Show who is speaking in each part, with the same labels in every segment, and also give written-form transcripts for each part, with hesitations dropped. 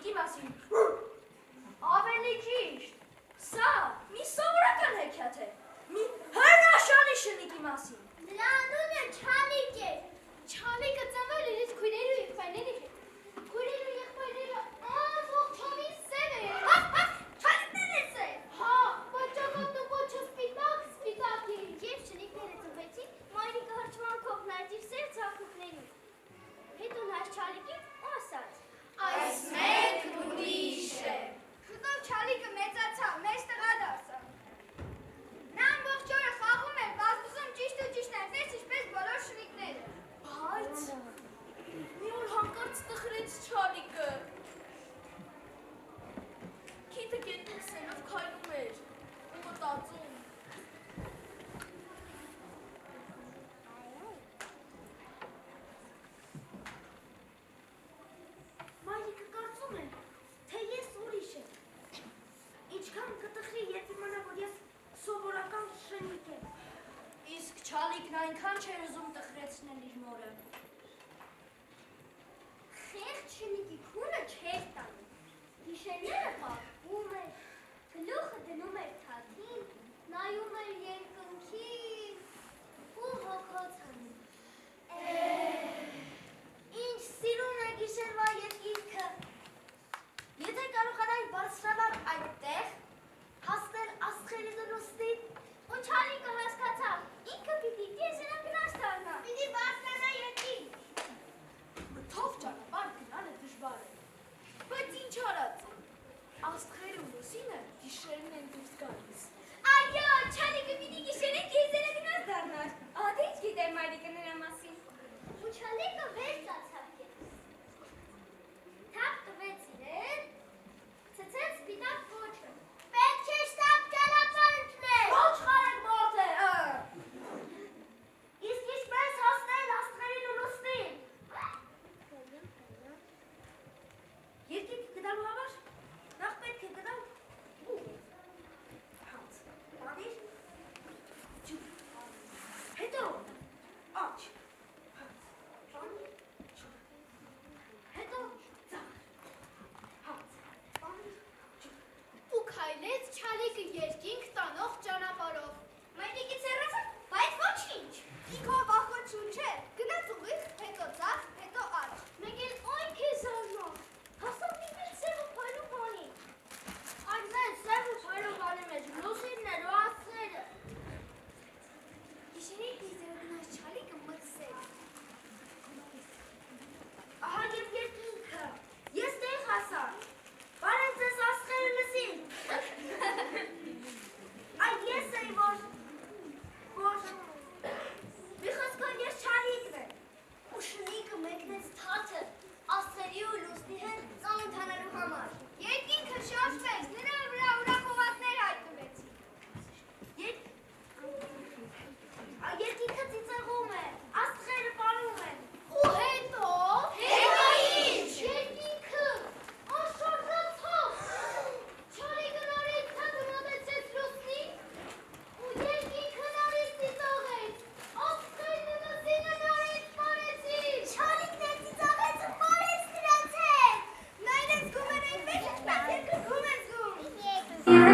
Speaker 1: շնիկի մասին։ Ավելի ճիշտ, սա մի սովորական հեքիաթ է, մի հրաշալի շնիկի մասին։
Speaker 2: Նրա անունը Չալիկ է։ Չալիկը ծնվել էր իր քույրերի ու եղբայրների հետ։ Քույրերը ու եղբայրները ամբողջովին սև են։ Չալիկներն են սև։ Հա, բայց ճակատն ու պոչը սպիտակ է։ Երբ շնիկները ծնվեցին, մայրիկը հրճվանքով նայեց իր սև ձագուկներին։ Հետո նայեց Չալիկին ու ասաց.
Speaker 1: Այս մեկն ուրիշ է։
Speaker 2: Շուտով Չալիկը մեծացավ, մեծ տղա դարձավ։ Նա ամբողջ օրը խաղում էր, բազբուզում ճիշտ ու ճիշտ այնպես, ինչպես բոլոր շնիկները։
Speaker 1: Բայց մի օր հանկարծ տխրեց Չալիկը։ Քիթը գետին սենով քայլում էր ու մտածում.
Speaker 2: Մայրիկը կարծում է, թե ես ուրիշ եմ։ Ինչքան կտխրի, երբ իմանա, որ ես սովորական շնիկ եմ։
Speaker 1: Իսկ Չալիկն այնքան չէր ուզում տխրեցնել իր մորը։
Speaker 2: Խեղճ շնիկի քունը չէր տանում։ Գիշերները պահվում էր, գլուխը դնում էր թաթին, նայում էր երկնքին ու հոգոց հանում։ Ինչ սիրուն է գիշերվա երկինքը։ Եթե կարողանայի բարձրանալ այդտեղ, հասնել աստղերի լուսնին, ու Չալիկը հասկացավ, ինքը պիտի տիեզերագնաց դառնա։ Պիտի բարձրանա երկինք։
Speaker 1: Մթով ճանապարհ գնալը դժվար է, բայց ինչ արած, աստղերը ու լուսինը գիշերն են դուրս գալիս։
Speaker 2: Այո, Չալիկը պիտի գիշերը տիեզերագնաց դառնար։ Ահա ինչ գիտեր մայրիկը նրա մասին։ Ու Չալիկը վեր ծացավ կերպ։ Թափ տվեց իրեն, ցցեց սպիտակ պոչը։ Պետք է շտապ ճանապարհ ընկնել։
Speaker 1: Ոչ խարեք մարդ է,
Speaker 2: Իսկ ինչպես հասնել աստղերին ու լուսնին։ Երկինք գնալու համար նախ պետք է գնալ ուղ։ Հաց, բանիր, ջուր, հետո աջ, հաց, բանիր, ջուր, հետո ծաղր, հաց, բանիր, ջուր։
Speaker 3: Ու քայլեց Չալիկը երկինք տանող ճանապարհով։
Speaker 2: Մայրիկից հեռացավ, բայց ոչինչ։ Ինքո վախոչուն չէ, գնաց ուղիղ, հետո ծաղր, հետո աջ։ Մեկ էլ օյք է զարմա, հասավ մի մեծ սև ու փայլու բանի։
Speaker 1: Այն մեծ սև ու փայլու բանի մեջ լուսիններ ու աստղերը։
Speaker 2: Գիշերի տիեզերագնաց Չալիկը մտցել։
Speaker 1: Ահա և երկինքը, ես տեղ հասա, բարև ձեզ աստղերը լսին։
Speaker 2: Այդ ես էի, որ մի խոսքով ես Չալիկն եմ։ Ու շնիկը մեկնեց թաթը աստղերի ու լուսնի հետ ծանոթանալու համար։ Երկինքը շոշվեց, նրա վրա ուրախողակներ հայտնվեցին։ Երկինքը ծիծաղում է, աստղերը պարում են։ Ու հետո ինչ։ Երկինքը անշարժացավ։ Չալիկը նորից թաթը մոտեցրեց լուսնին, ու երկինքը նորից ծիծաղեց, աստղերն ու լուսինը նորից պարեցին։ Չալիկն էլ ծիծաղեց ու պարեց նրանց հետ։ Նայրեց զգում են այնպես, ինչպես երկնքում են զգում։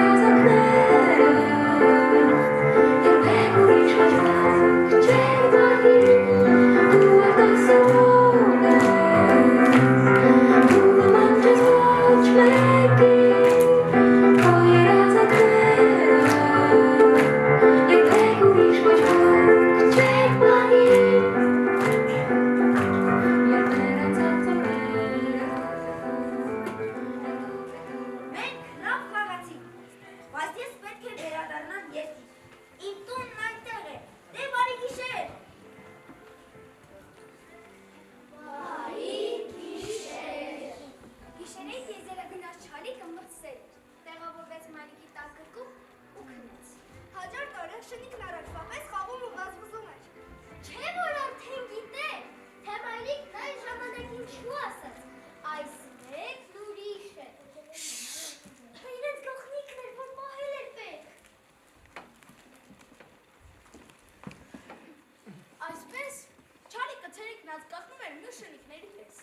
Speaker 2: Մենք լավ խաղացինք, բայց ես պետք է վերադառնամ երկինք։ Իմ տունն այնտեղ է, դե բարի գիշեր։ Բարի գիշեր։ Գիշերին տիեզերագնաց Չալիկը մտցել էր, տեղավորվեց մայրիկի տակ գրկում ու քնեց։ Հաջորդ օրը շնիկն առաջվա պես խաղում ու բազբուզում էր։ Չէ՞ որ արդեն գիտեր, թե մայրիկն այն ժամանակ ինչու ասաց, այս մեկն ուրիշ է։ Իրենց գլխնիկն էր, որ պահել էր պետք։
Speaker 1: Այսպես Չալիկը ցերեկն անց կախնում էր մյուս շնիկների պես։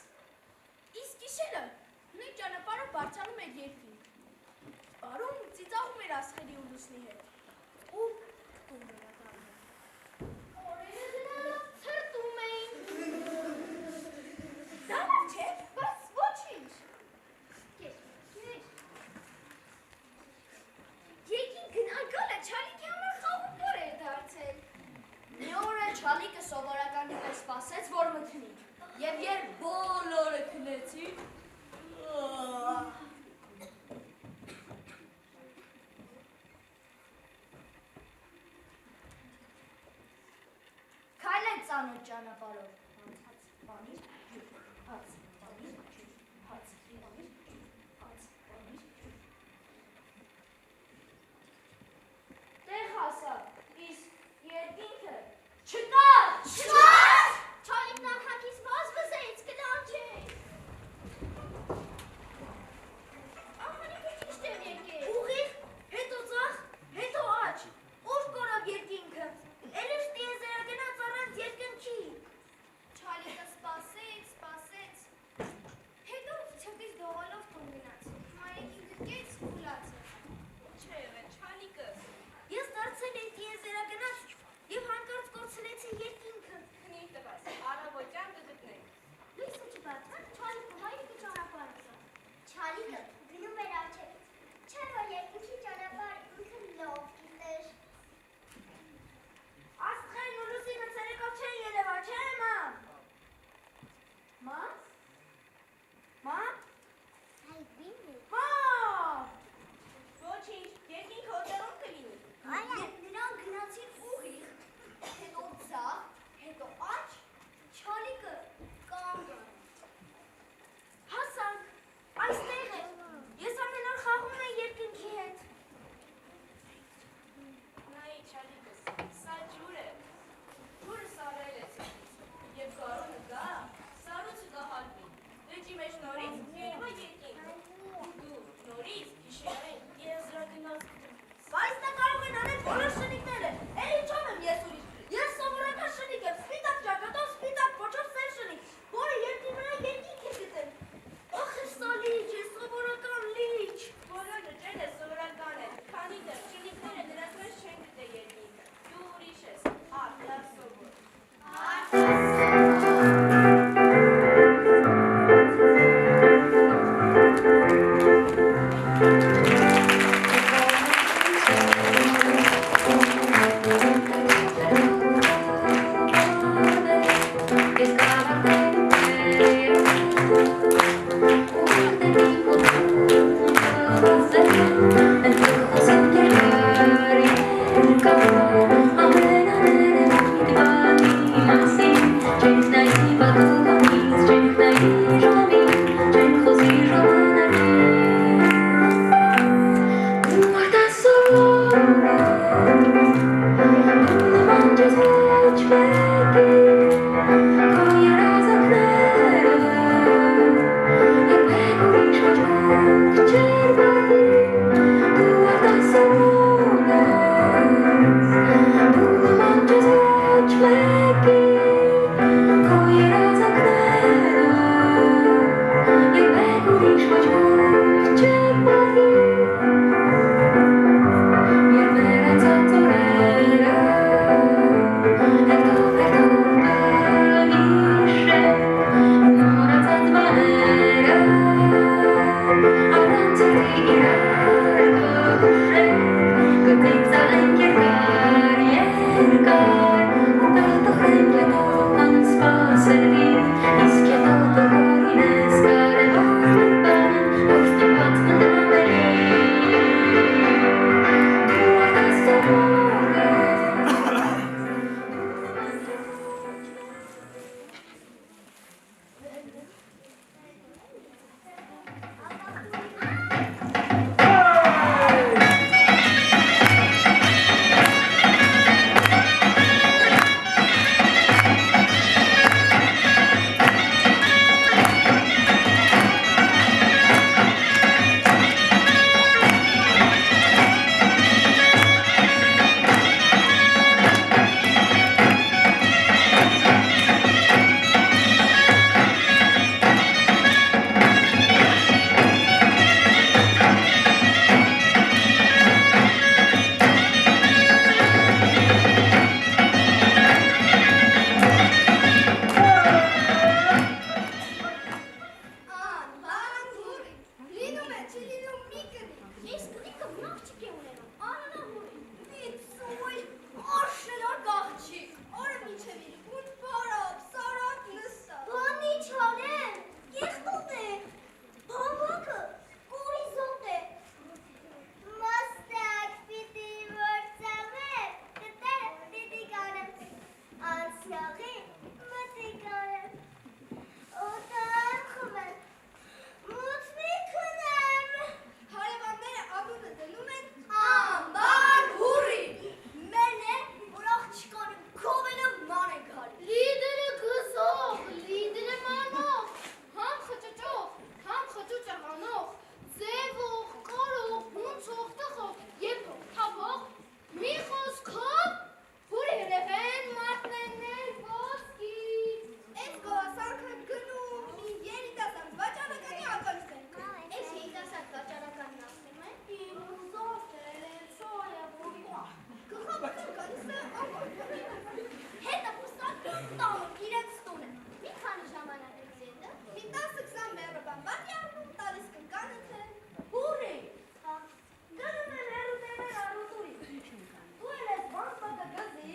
Speaker 1: Իսկ գիշերը նույն ճանապարհով էր երկինք։ Բարում ծիծաղում էր աստղերի ու լուսնի հետ։ Ու տուն վերադառնում։
Speaker 2: Օրերը գնալով ցրտում էին։
Speaker 1: Դա լավ չէ, բայց ոչինչ։
Speaker 2: Կեր։ Երկինքն անկալը Չալիկի համար խաղումնոր էր դարձել։
Speaker 1: Մի օր է Չալիկը սովորականի պես սպասեց, որ մթնի։ Եվ երբ բոլորը քնեցին, քայլեց ծանոթ ճանապարհով։ Հաց, բանիր, ջուր, հաց, բանիր, ջուր, հաց, բանիր, ջուր, հաց, բանիր, ջուր։ Տեղ հասավ, իսկ երկինքը չկար, չկար։
Speaker 2: Չալիկն ակակից վազվզեց կլանջեց։ Ախանիկը ճիշտ էր եկել։
Speaker 1: Ուղիղ, հետո ձախ, հետո աջ, ուր կորավ երկինքը, էլիշ տիեզերագնաց առանց երկնքի։
Speaker 2: Չալիկը սպասեց, հետո չպից դողալով տուն գնաց։ Մայրիկին գրկեց ու լացեց։
Speaker 1: Չէ, Չալիկը։ Ես դարձել էի տիեզերագնաց և հանկարծ կորցրեցի երկինքը։ Քնի տվաս, առավոտյան կգտնենք։
Speaker 2: Լույսը չբացան, Չալիկը մայրիկը ճանապարհ ասավ։ Չալիկը գնում էր արջևից։ Չէ՞ որ երկնքի ճանապարհ ինքը լավ գիտեր։
Speaker 1: Աստղերն ու լուսինը ցերեկով չեն երևա, չէ՞ մամ։ Մամ։ Հա։ Ոչինչ, երկինքը օտարում կլինի։
Speaker 2: Նրանք գնացին ուղիղ, հետո ձախ, հետո աջ, Չալիկը կանգ առավ։
Speaker 1: Հասանք, այստեղ է։ Ես ամեն օր խաղում եի երկնքի հետ։ Նայի Չալիկս, սա ջուր է։ Ջուրը սարել է ցած։ Եվ գարունը գա, սառույցը կհալվի։ Լճի մեջ նորից երևա երկինքը։ Դու նորից գիշերային տիեզերագնաց կգտնես։ Բայց դա կարող են անել բոլոր շնիկները։ Էլի չեմ եմ ես ուրիշ։ Ես սովորական շնիկ եմ, սպիտակ ճակատով, սպիտակ պոչով սև շնիկ, որը երկրի վրա երկինք է գտել։ Ախ, սա լիճ է, սովորական լիճ։ Բոլոր լճերը սովորական են, քանի դեռ շնիկները դրանց մեջ չեն գտել երկինքը։ Դու ուրիշ ես, արտասովոր։
Speaker 3: մի կնիկ։ Ես կնիկը մի աղջիկ է ունենում, անանահուրի։
Speaker 2: Միցույ, արշելար գաղջիկ, արը միչև իր կունդ բարապ, սարապ նստա։ Բանի չանեմ, կեղտոտ է, բամբակը, կորիզոտ է։ Մաստակ պիտի որ ծավեր, կտերը պիտի կանեմ, անցյաղի մտի կանեմ, օտան խմեմ, մութ մի քնեմ։ Հարևանները անունը դնում են ամբար հուրի, մեն է, որ աղջիկանը քովենը ման է գալի։
Speaker 3: Լիդերը գզող, լիդերը մանող, համ խճճող, համ խճուճեղանող, ձևող, կարող, հունցող, տխող, եփող, թափող, մի խոսքով, հուրի հրեղեն մատնեններ ոսկի։
Speaker 2: Էս գոհասանքը գնում, մի երիտասարդ վաճառականի ականից են։
Speaker 3: Ես երիտասարդ վաճառականն ասում եմ։
Speaker 2: Գլխավորը գալիս է ամբար։ Հետը պուստակում տանում իրենց տունը։
Speaker 3: Մի քանի ժամանակ եք ետը։
Speaker 2: Մի 10-20 մեղրը բամբակ յարնում, տալիս կնկանը թե հուրի։ Գնում են հերուտերեր արուտուրի։ Դու էլ ես բամբակը գզի,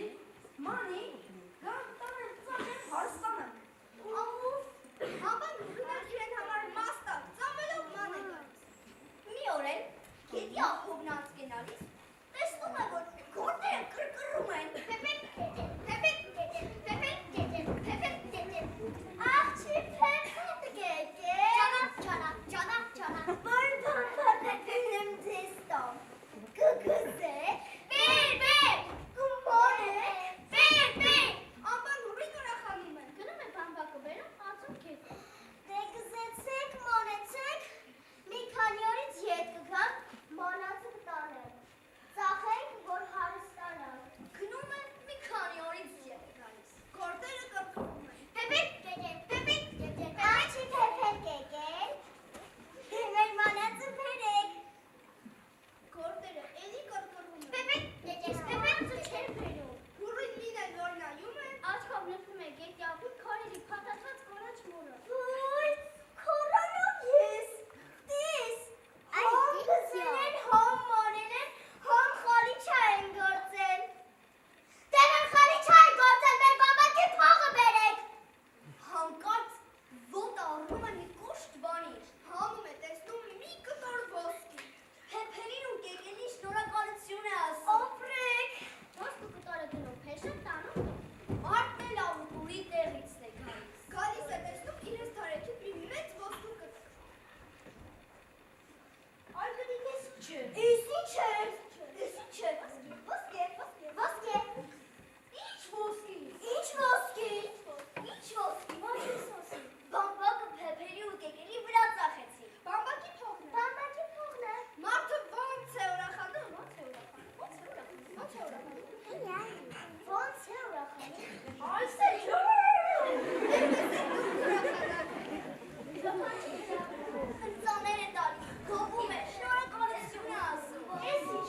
Speaker 2: մանի, գան տանեն ծաղեն հարստանան։ Ամուր, ամբան գնում իրեն համար մաստակ, ծամելով ման է գալիս։ Մի օր էլ, գետի աղովն անց կենալիս, տեսնում է, որ գործերը կրկրում են։ Պեպետ գետե, պեպետ գետե, պեպետ գետե, պեպետ գետե։ Աղջի պեպետ գետե։ Ճանապ, որ բամբակը գնեմ ձեզ տամ։ Կգզե, պեպետ, կմոնե, պեպետ։ Ամբան հուրին ուրախանում են։
Speaker 3: Գնում է բամբակը բերում, ածում քեզ։
Speaker 2: Դե գզեցեք, մոնեցեք, մի քանի օրից ետ կգան, մանածը կտանեմ։ Ծախենք, որ հարստանանք։ Գնում են մի քանի օրից ետ է գալիս։ Գործերը կրկնում են։ Պեպետ գետե, աղջի պեպետ գետեն, մեր մանածը բերեք։ Գործերը էլի կրկնում են։ Պեպետ
Speaker 3: Պեպետը չեր բերում։
Speaker 2: Հուրին լինեն, որ նայում են։
Speaker 3: Աչքով նշում է գետի աղուտ քարերի փաթաթած կորած մորը։
Speaker 2: Ոյ, քորանով ես, տես, համ գզել են, համ մանել են, համ խալիչա են գործել։ Դե մեր խալիչա են գործել, մեր բամբակի փողը բերեք։ Հանկարծ ոտը առնում է մի կոշտ բանի, հանում է տեսնում մի կտոր ոսկի։ Փեփերին ու կեկելին շնորհակալություն է ասում։ Ապրեք։
Speaker 3: Ոսկու կտորը գնում փեշը տանում։
Speaker 2: Մարդն էլ ավուտուրի տեղիցն է գալիս։ Գալիս է տեսնում իրենց թարեքին մի մեծ ոսկու կտոր։ Այ կնիկես չէ։ Էս ինչ է։ Ոսկե։ Ինչ ոսկի։ Մաշիս ոսկի։ Բամբակը փեփերի ու կեկելի վրա ծախեցի։ Բամբակի փողն է։ Մարդը ոնց է ուրախանում։ Այս է Ընծաներ է տալիս, գովում է, շնորհակալություն է ասում։ Ես ինչ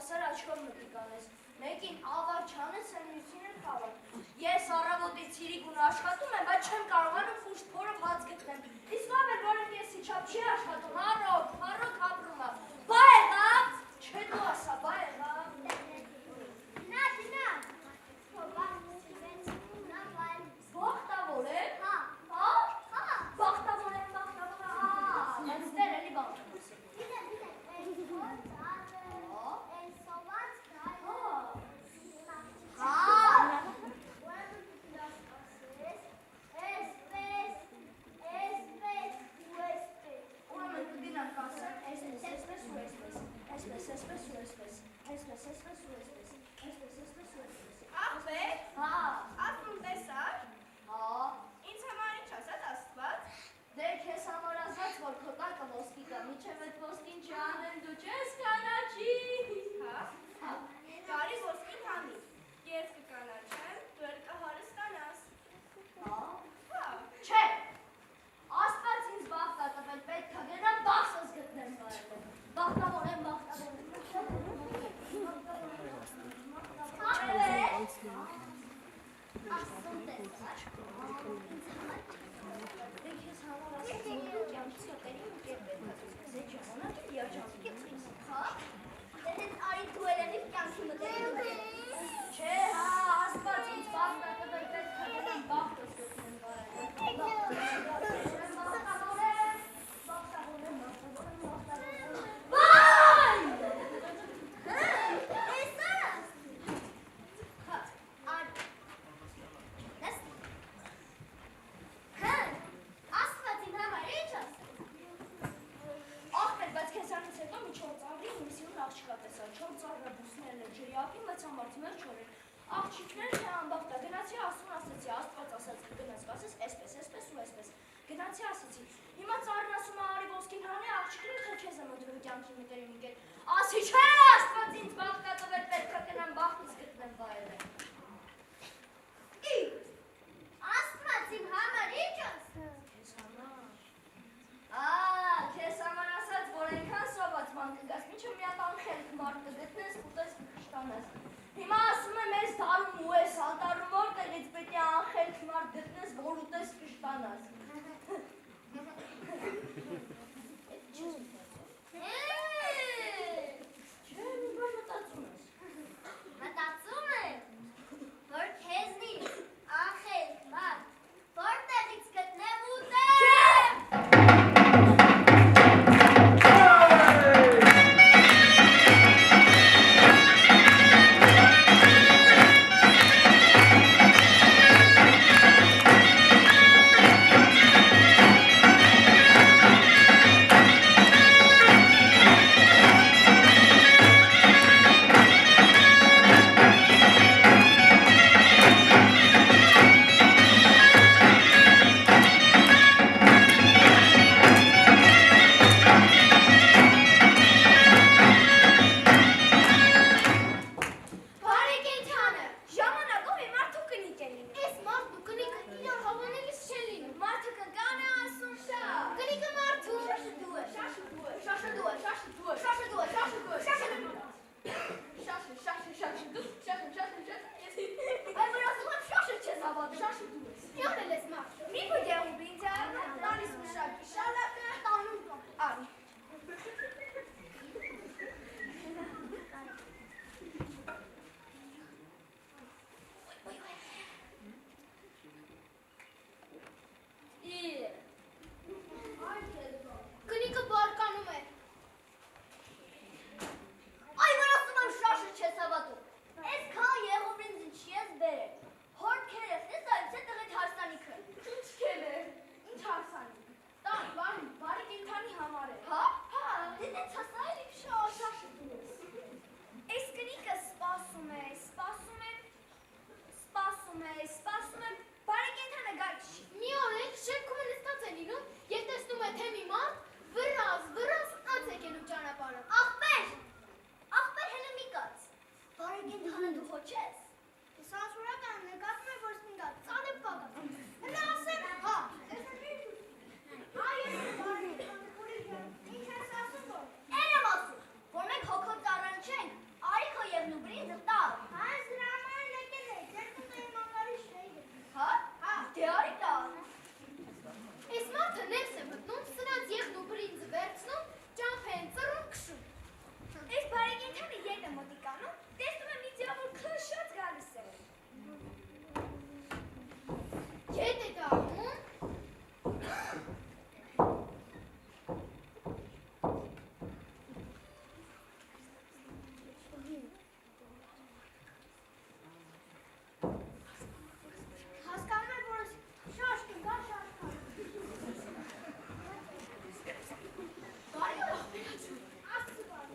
Speaker 2: հավասար աչքով մտիկ անես։ Մեկին ավար չանես, մյուսին էլ խավար։ Ես առավոտից ցիրիկուն աշխատում եմ, բայց չեմ կարողանում խուշտ փորով հաց գտնեմ։ Իսկ ով է, որը ես իջավ չի աշխատում, առօր ապրում է։ Բա եղավ, չէ դու ասա, բա եղավ։
Speaker 3: Դինա,
Speaker 2: Բախտավոր է։
Speaker 3: հա,
Speaker 2: Բախտավոր է, բայց դեր էլի բան չեմ ասել։ Ուրեմն կգնանք ասեմ, այսպես ու այսպես։
Speaker 1: Ախպեր,
Speaker 2: Հա,
Speaker 1: ասում տեսար,
Speaker 2: հա,
Speaker 1: ինձ համար ինչ ասած աստված,
Speaker 2: դե քեզ համար ասած, որ քո տակը ոսկի կա, միջև այդ ոսկին չանեմ, դու չես կանաչի։
Speaker 1: հա, կարի ոսկին հանի, ես կկանաչեմ, դու էլ կհարստանաս,
Speaker 2: Հա,
Speaker 1: հա,
Speaker 2: չէ, աստված ինձ բախտ ա տվել, պետք է գնամ բախտս գտնեմ բարելը։ Բախտավոր եմ։
Speaker 3: ասում տեսար։
Speaker 2: Դե քեզ համար ասած, որ դու կյանքի հոտերի ու կերպ պետք է դուքես այդ ժամանակը երջանիկ եմ ծիս։
Speaker 3: Հա, դե հենց արի դու էլի կյանքի մտերիմ։
Speaker 2: Չէ, հա, աստված ինձ բախտ ա տվել, պետք է գնամ բախտս գտնեմ բարելը։ Աղջիկները անբախտ է, գնացի ասում ասեցի, աստված ասաց կգնաս կասես, այսպես ու այսպես, գնացի ասեցի, հիմա ծառն ասում է արի ոսկին հանի, աղջիկները թե քեզ եմ ընդրում կյանքի մտերիմ ինկեր, ասի չէ, աստված ինձ բախտ ա տվել, պետք է գնամ բախտս գտնեմ բայրը։
Speaker 3: Աստված իմ համար ինչ ասում։
Speaker 2: Քեզ համար ասած, որ այնքան սոված ման կգաս, մինչև մի հատ անխելք մարդ կգտնես, ուտես կկշտանես։ Հիմա ասում եմ ես դարում ու ես ալտարում որտեղից պետք է անխելք մարդ գտնես, որ ուտես կշտանաս։